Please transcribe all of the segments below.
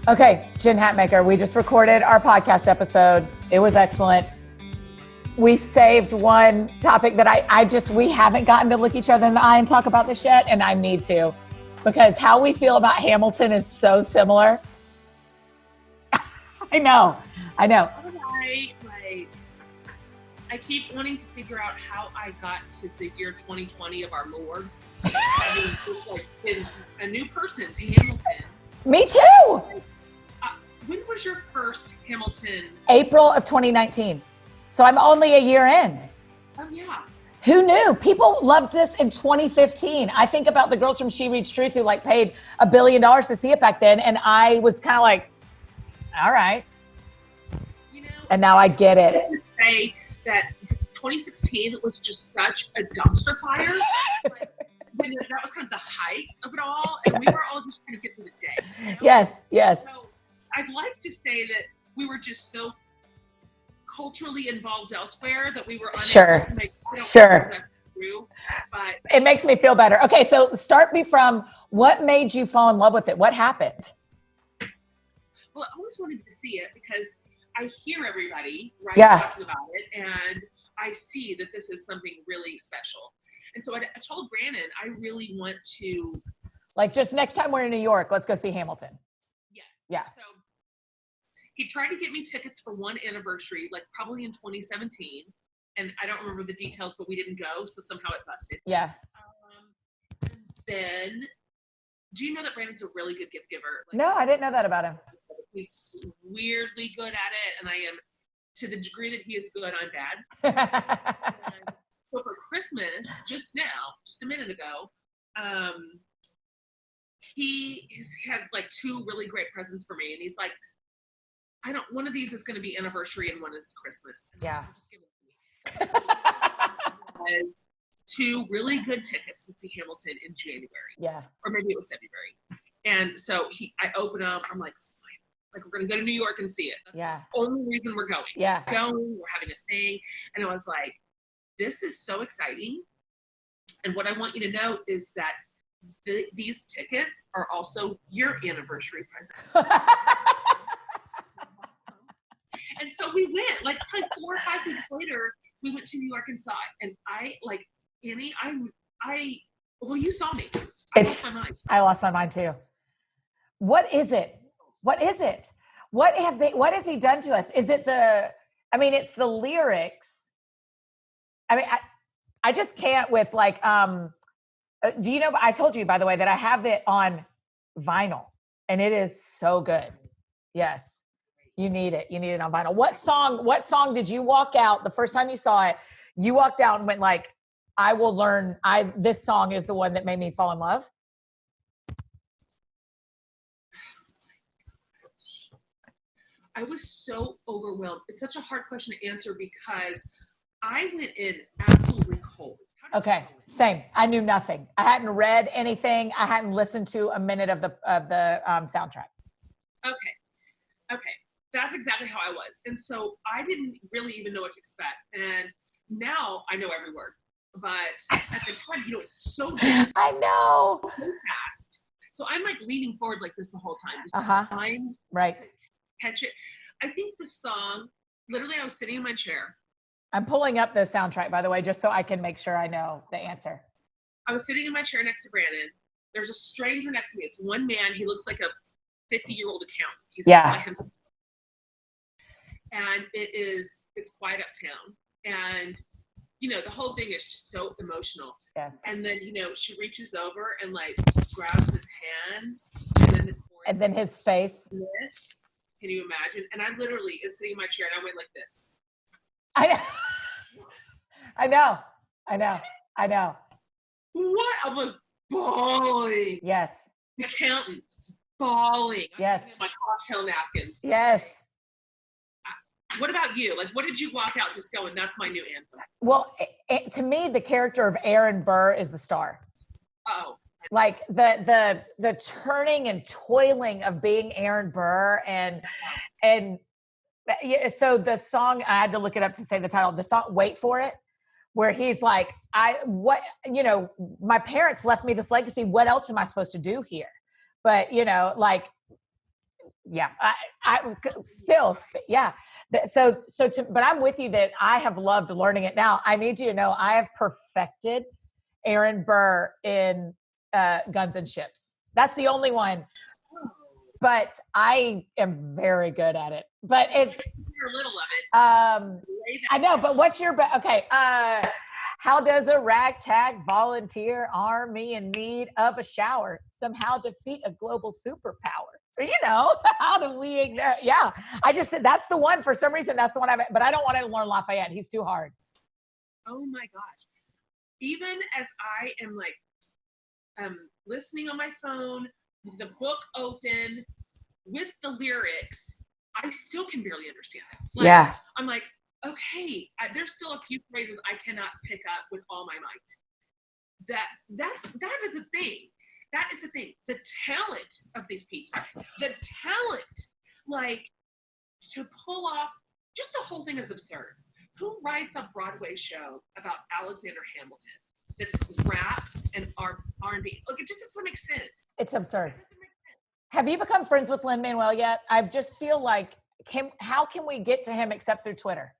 Okay, Jen Hatmaker, we just recorded our podcast episode. It was excellent. We saved one topic that we haven't gotten to look each other in the eye and talk about this yet, and I need to, because how we feel about Hamilton is so similar. I know. I keep wanting to figure out how I got to the year 2020 of our Lord. I mean, it's like been a new person to Hamilton. Me too. When was your first Hamilton? April of 2019. So I'm only a year in. Oh, yeah. Who knew? People loved this in 2015. I think about the girls from She Reads Truth who paid $1 billion to see it back then. And I was kind of like, all right. And now I get it. I would say that 2016 was just such a dumpster fire. That was kind of the height of it all. And we were all just trying to get through the day. You know? Yes. So I'd like to say that we were just so culturally involved elsewhere that we were unable to make stuff through. But it makes me feel better. Okay, so start me from what made you fall in love with it? What happened? Well, I always wanted to see it because I hear everybody talking about it, and I see that this is something really special. And so I told Brandon, I really want to... just next time we're in New York, let's go see Hamilton. Yes. Yeah. So he tried to get me tickets for one anniversary, probably in 2017. And I don't remember the details, but we didn't go, so somehow it busted. Yeah. And then, do you know that Brandon's a really good gift giver? No, I didn't know that about him. He's weirdly good at it, and I am, to the degree that he is good, I'm bad. So for Christmas, just a minute ago, he's had 2 really great presents for me, and he's like, one of these is going to be anniversary and one is Christmas. And yeah. Just give it to me. 2 really good tickets to see Hamilton in January. Yeah. Or maybe it was February. And so I open them. I'm like, we're going to go to New York and see it. That's the only reason we're going. Yeah. We're having a thing. And I was like, this is so exciting. And what I want you to know is that these tickets are also your anniversary present. And so we went, probably 4 or 5 weeks later, we went to New York and saw it. And Annie, you saw me. I lost my mind. I lost my mind too. What is it? What has he done to us? Is it it's the lyrics. I just can't with do you know, I told you, by the way, that I have it on vinyl and it is so good. Yes. You need it. You need it on vinyl. What song did you walk out the first time you saw it? You walked out and went I will learn. This song is the one that made me fall in love. I was so overwhelmed. It's such a hard question to answer because I went in absolutely cold. Okay, same. I knew nothing. I hadn't read anything. I hadn't listened to a minute of the soundtrack. Okay. That's exactly how I was. And so I didn't really even know what to expect. And now I know every word. But at the time, it's so good. I know. So fast. So I'm leaning forward like this the whole time. Just time right. To catch it. I think the song, literally I was sitting in my chair. I'm pulling up the soundtrack, by the way, just so I can make sure I know the answer. I was sitting in my chair next to Brandon. There's a stranger next to me. It's one man. He looks like a 50-year-old accountant. He's by himself. And it's quiet uptown. And, the whole thing is just so emotional. Yes. And then, she reaches over and grabs his hand. And then the chorus. And then his face. This. Can you imagine? And I literally is sitting in my chair and I went like this. I know. What? I'm bawling. Yes. The accountant bawling. Yes. My cocktail napkins. Yes. What about you? What did you walk out just going, that's my new anthem? Well, to me, the character of Aaron Burr is the star. Oh. The turning and toiling of being Aaron Burr and so the song, I had to look it up to say the title, the song, Wait For It, where he's my parents left me this legacy. What else am I supposed to do here? But, yeah, I still, yeah. But I'm with you that I have loved learning it. Now, I need you to know I have perfected Aaron Burr in Guns and Ships. That's the only one. But I am very good at it. But a little of it. I know, but what's your okay? How does a ragtag volunteer army in need of a shower somehow defeat a global superpower? You know, how do we ignore? Yeah, I just said that's the one. For some reason, that's the one but I don't want to learn Lafayette. He's too hard. Oh my gosh. Even as I am like listening on my phone, with the book open, with the lyrics, I still can barely understand it. Like, yeah. I'm like, okay, there's still a few phrases I cannot pick up with all my might. That is the thing. That is the thing. The talent of these people, the talent, like to pull off, just the whole thing is absurd. Who writes a Broadway show about Alexander Hamilton that's rap and R&B? Like, it just doesn't make sense. It's absurd. Have you become friends with Lin-Manuel yet? I just feel like, how can we get to him except through Twitter?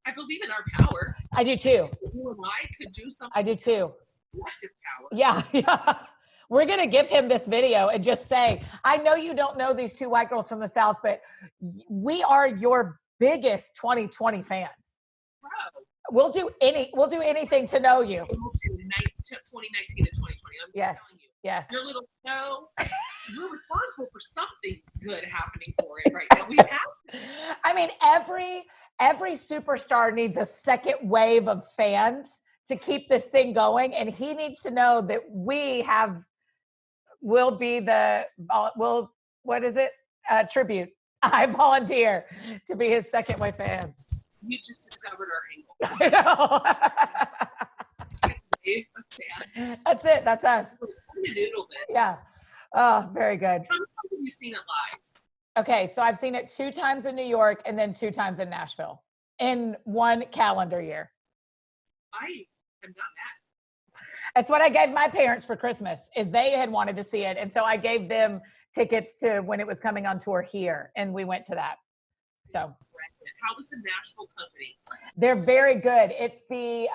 I believe in our power. I do too. You and I could do something. I do too. Collective power. Yeah. We're going to give him this video and just say, I know you don't know these two white girls from the South, but we are your biggest 2020 fans. Bro. We'll do anything to know you. 2019 and 2020. I'm just telling you. Yes. Your little show, we're responsible for something good happening for it right now. We have to. I mean, every superstar needs a second wave of fans to keep this thing going. And he needs to know that will be what is it? Tribute. I volunteer to be his second wave fan. You just discovered our angle. I know. That's it. That's us. Yeah. Oh, very good. How have you seen it live? Okay, so I've seen it 2 times in New York and then 2 times in Nashville in one calendar year. I am not mad. That's what I gave my parents for Christmas, is they had wanted to see it. And so I gave them tickets to when it was coming on tour here, and we went to that. So how was the Nashville company? They're very good. It's the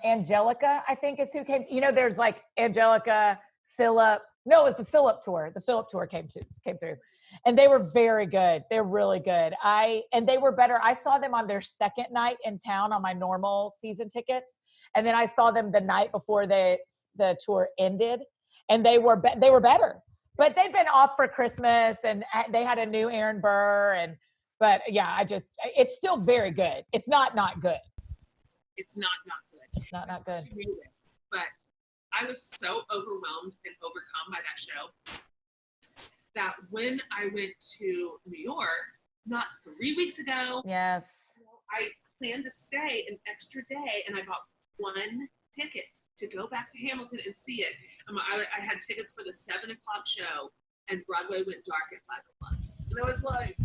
Angelica, I think is who came. You know, there's like Angelica, Philip. No, it was the Philip tour. The Philip tour came through. And they were very good. They're really good. And they were better. I saw them on their second night in town on my normal season tickets. And then I saw them the night before the tour ended, and they were better. But they've been off for Christmas, and they had a new Aaron Burr, but yeah, it's still very good. It's not good. It's not good. It's not good. But I was so overwhelmed and overcome by that show that when I went to New York, not 3 weeks ago, yes, I planned to stay an extra day, and I bought 1 ticket to go back to Hamilton and see it. I had tickets for the 7 o'clock show, and Broadway went dark at 5 o'clock. And I was like,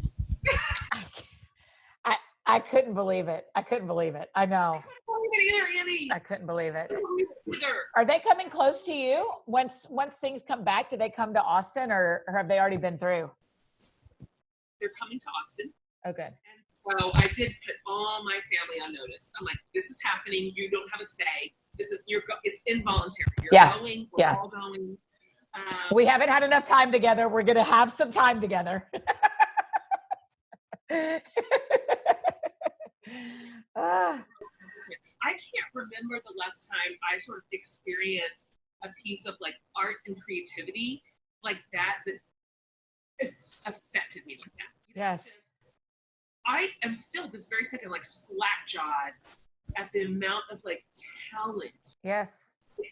I couldn't believe it. I know. I couldn't believe it either, Annie. I couldn't believe it. Either. Are they coming close to you? Once things come back, do they come to Austin, or have they already been through? They're coming to Austin. Oh, good. And so I did put all my family on notice. I'm like, this is happening. You don't have a say. It's involuntary. You're going. We're all going. We haven't had enough time together. We're going to have some time together. I can't remember the last time I sort of experienced a piece of like art and creativity like that it's affected me like that. Yes. I am still this very second like slack-jawed at the amount of like talent it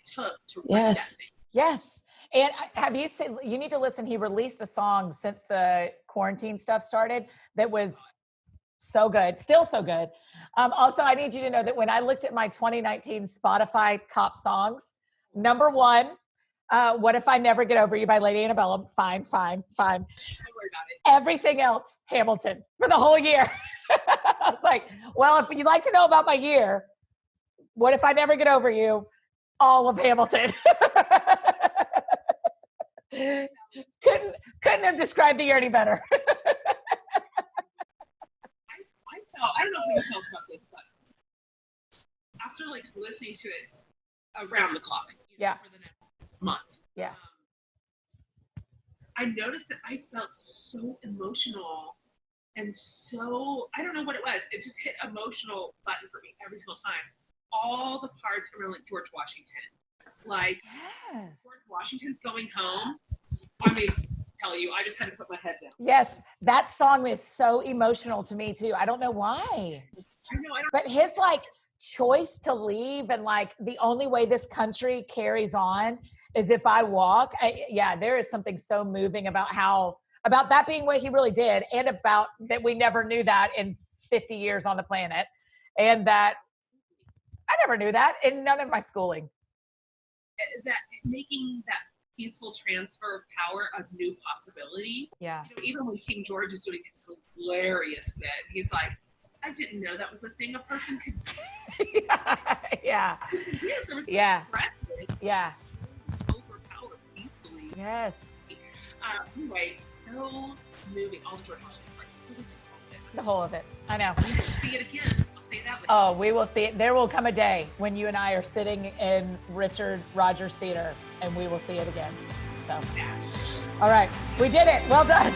took to write that thing. Yes. And have you seen, you need to listen, he released a song since the quarantine stuff started that was so good, still so good. Also, I need you to know that when I looked at my 2019 Spotify top songs, number 1, What If I Never Get Over You by Lady Antebellum. Fine. Don't worry about it. Everything else, Hamilton, for the whole year. I was like, well, if you'd like to know about my year, What If I Never Get Over You, all of Hamilton. Couldn't have described the year any better. I don't know how you felt about this, but after like listening to it around the clock, for the next month, I noticed that I felt so emotional and so, I don't know what it was. It just hit emotional button for me every single time. All the parts around like George Washington, like George Washington's going home. I mean, tell you, I just had to put my head down. Yes, that song is so emotional to me too. I don't know why. But his like choice to leave and like the only way this country carries on is if I walk. There is something so moving about that being what he really did, and about that we never knew that in 50 years on the planet, and that I never knew that in none of my schooling. That making that peaceful transfer of power of new possibility. Yeah. Even when King George is doing his hilarious bit, he's like, I didn't know that was a thing a person could do. Yeah. Overpower peacefully. Yes. Anyway, so moving. All the George Washington parts. Really just loved it. The whole of it. I know. We will see it again. I'll tell you that. Oh, we will see it. There will come a day when you and I are sitting in Richard Rodgers Theater, and we will see it again. So, all right. We did it. Well done.